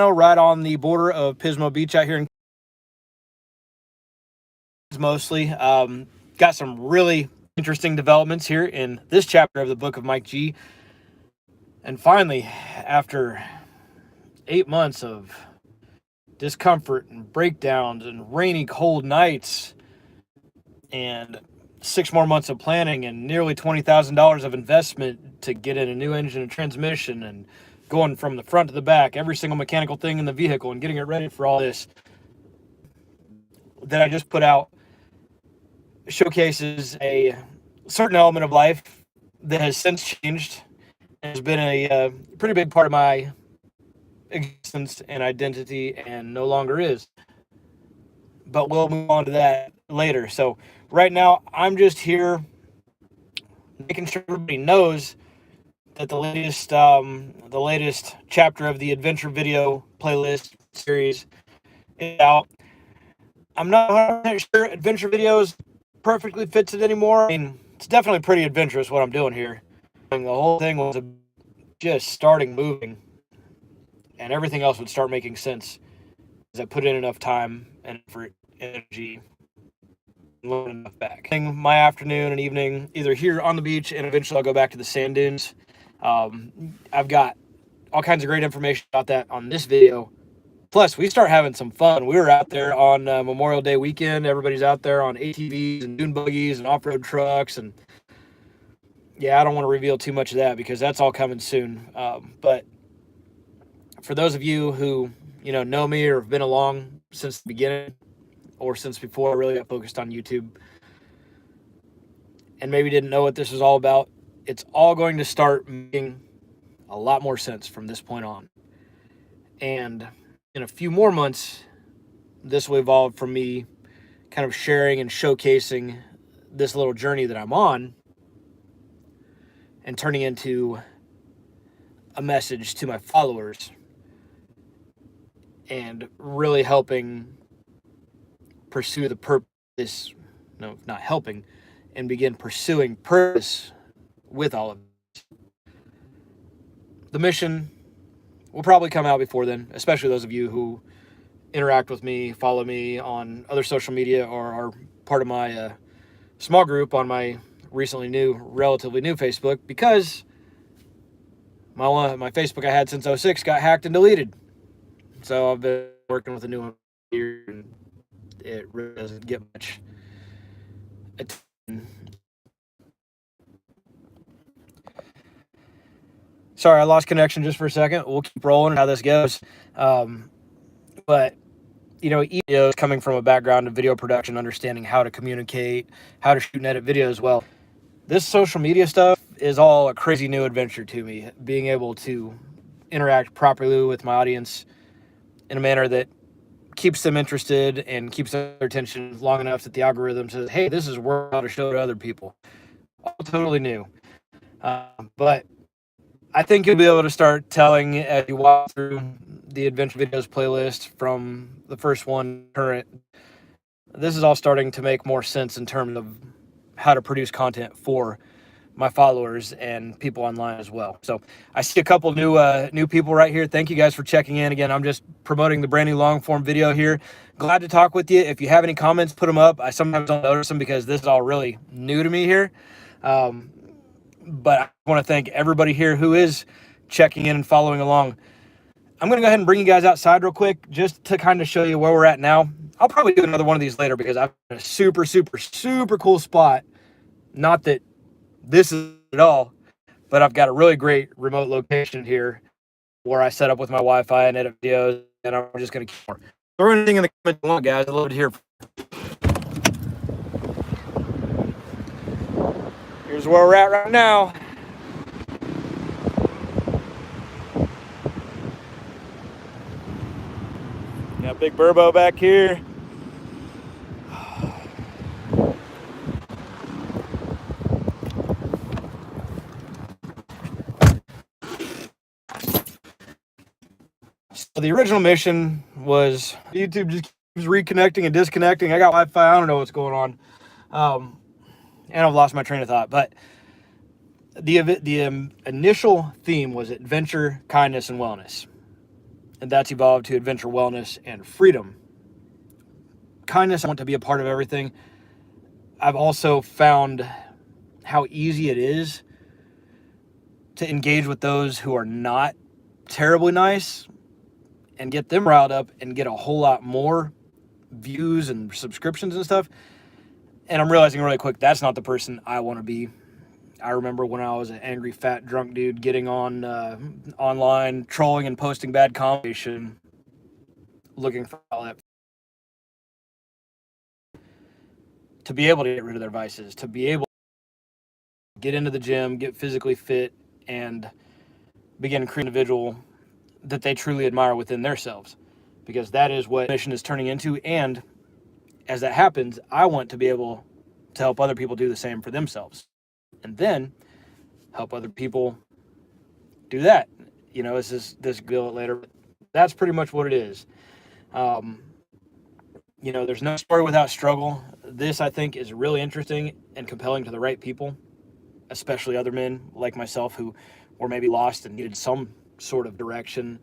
right on the border of Pismo Beach out here in mostly. Got some really interesting developments here in this chapter of the book of Mike G. And finally, after 8 months of discomfort and breakdowns and rainy, cold nights, and 6 more months of planning and nearly $20,000 of investment to get in a new engine and transmission and going from the front to the back, every single mechanical thing in the vehicle and getting it ready for all this, that I just put out showcases a certain element of life that has since changed and has been a pretty big part of my existence and identity and no longer is. But we'll move on to that later. So right now, I'm just here making sure everybody knows that the latest chapter of the adventure video playlist series is out. I'm not 100% sure adventure videos perfectly fits it anymore. I mean, it's definitely pretty adventurous what I'm doing here. And the whole thing was just starting moving, and everything else would start making sense as I put in enough time and effort, energy, and learn enough back. My afternoon and evening, either here on the beach, and eventually I'll go back to the sand dunes. I've got all kinds of great information about that on this video. Plus, we start having some fun. We were out there on Memorial Day weekend. Everybody's out there on ATVs and dune buggies and off-road trucks. And yeah, I don't want to reveal too much of that because that's all coming soon. But for those of you who, know me or have been along since the beginning or since before I really got focused on YouTube and maybe didn't know what this was all about, it's all going to start making a lot more sense from this point on. And in a few more months, this will evolve from me kind of sharing and showcasing this little journey that I'm on and turning into a message to my followers and really helping pursue the purpose, no, not helping, and begin pursuing purpose with all of this. The mission will probably come out before then, especially those of you who interact with me, follow me on other social media, or are part of my small group on my relatively new Facebook, because my Facebook I had since 2006 got hacked and deleted. So I've been working with a new one here, and it really doesn't get much attention. Sorry, I lost connection just for a second. We'll keep rolling how this goes. But, videos coming from a background of video production, understanding how to communicate, how to shoot and edit videos. Well, this social media stuff is all a crazy new adventure to me. Being able to interact properly with my audience in a manner that keeps them interested and keeps their attention long enough that the algorithm says, hey, this is worth to show to other people. All totally new. But I think you'll be able to start telling as you walk through the adventure videos playlist from the first one current. This is all starting to make more sense in terms of how to produce content for my followers and people online as well. So I see a couple new people right here. Thank you guys for checking in. Again, I'm just promoting the brand new long form video here. Glad to talk with you. If you have any comments, put them up. I sometimes don't notice them because this is all really new to me here. But I want to thank everybody here who is checking in and following along. I'm going to go ahead and bring you guys outside real quick just to kind of show you where we're at now. I'll probably do another one of these later because I've got a super, super, super cool spot. Not that this is at all, but I've got a really great remote location here where I set up with my Wi-Fi and edit videos, and I'm just going to keep more. Throw anything in the comments you want, guys. I'd love to hear. Here's where we're at right now. Got Big Burbo back here. So the original mission was YouTube just keeps reconnecting and disconnecting. I got Wi-Fi. I don't know what's going on. And I've lost my train of thought. But the initial theme was adventure, kindness, and wellness. and that's evolved to adventure, wellness, and freedom. Kindness, I want to be a part of everything. I've also found how easy it is to engage with those who are not terribly nice and get them riled up and get a whole lot more views and subscriptions and stuff. And I'm realizing really quick that's not the person I want to be. I remember when I was an angry, fat, drunk dude getting on online, trolling and posting bad comments, looking for outlet. To be able to get rid of their vices, to be able to get into the gym, get physically fit, and begin creating an individual that they truly admire within themselves. Because that is what mission is turning into. And as that happens, I want to be able to help other people do the same for themselves. And then help other people do that. You know, this go later. That's pretty much what it is. You know, there's no story without struggle. This, I think, is really interesting and compelling to the right people, especially other men like myself who were maybe lost and needed some sort of direction.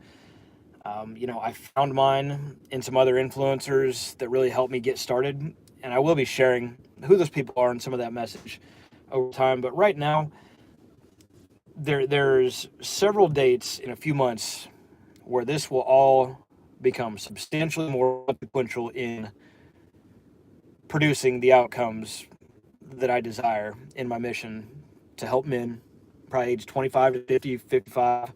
You know, I found mine in some other influencers that really helped me get started, and I will be sharing who those people are and some of that message over time. But right now, there's several dates in a few months where this will all become substantially more consequential in producing the outcomes that I desire in my mission to help men, probably age 25 to 50, 55,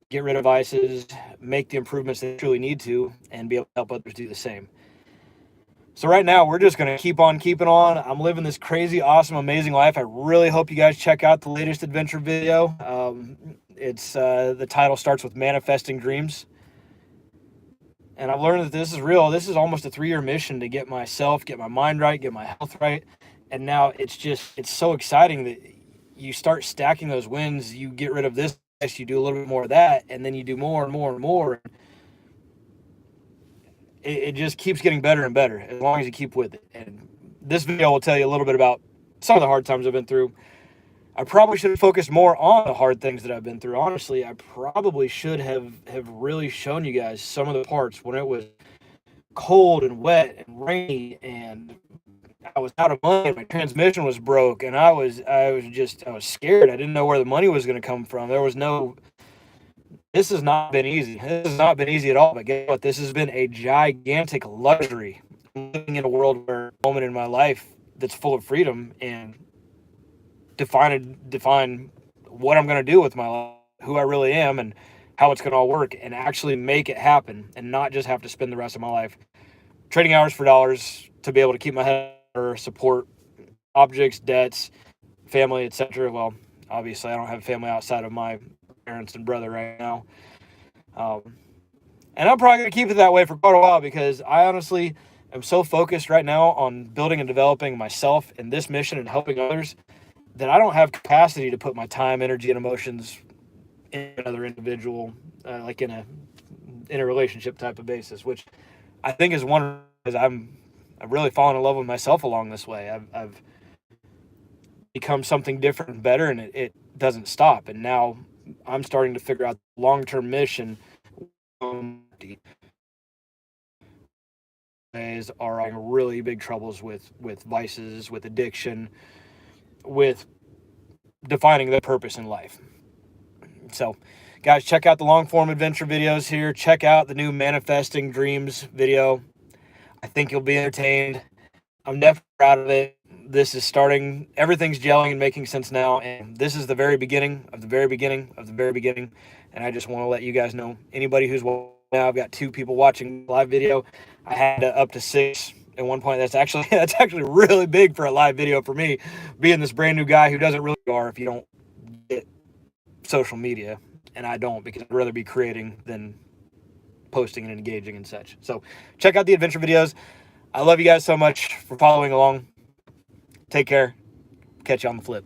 get rid of vices, make the improvements they truly need to, and be able to help others do the same. So right now, we're just going to keep on keeping on. I'm living this crazy, awesome, amazing life. I really hope you guys check out the latest adventure video. It's the title starts with Manifesting Dreams. And I've learned that this is real. This is almost a 3-year mission to get myself, get my mind right, get my health right. And now it's so exciting that you start stacking those wins. You get rid of this, you do a little bit more of that, and then you do more and more and more. It just keeps getting better and better as long as you keep with it. And this video will tell you a little bit about some of the hard times I've been through. I probably should have focused more on the hard things that I've been through. Honestly, I probably should have really shown you guys some of the parts when it was cold and wet and rainy and I was out of money. My transmission was broke and I was scared. I didn't know where the money was going to come from. This has not been easy. This has not been easy at all. But guess what? This has been a gigantic luxury. I'm living in a world where a moment in my life that's full of freedom and define what I'm going to do with my life, who I really am, and how it's going to all work, and actually make it happen, and not just have to spend the rest of my life trading hours for dollars to be able to keep my head or support objects, debts, family, etc. Well, obviously, I don't have family outside of my parents and brother right now. And I'm probably going to keep it that way for quite a while because I honestly am so focused right now on building and developing myself in this mission and helping others that I don't have capacity to put my time, energy, and emotions in another individual, like in a relationship type of basis, which I think is one because I've really fallen in love with myself along this way. I've become something different and better, and it doesn't stop. And now I'm starting to figure out the long-term mission. Are having really big troubles with vices, with addiction, with defining the purpose in life. So, guys, check out the long-form adventure videos here. Check out the new Manifesting Dreams video. I think you'll be entertained. I'm definitely proud of it. This is starting, everything's gelling and making sense now, and this is the very beginning of the very beginning of the very beginning, and I just want to let you guys know, anybody who's watching now, I've got 2 people watching live video. I had up to 6 at one point. That's actually really big for a live video for me, being this brand new guy who doesn't really know if you don't get social media, and I don't, because I'd rather be creating than posting and engaging and such. So check out the adventure videos. I love you guys so much for following along. Take care. Catch you on the flip.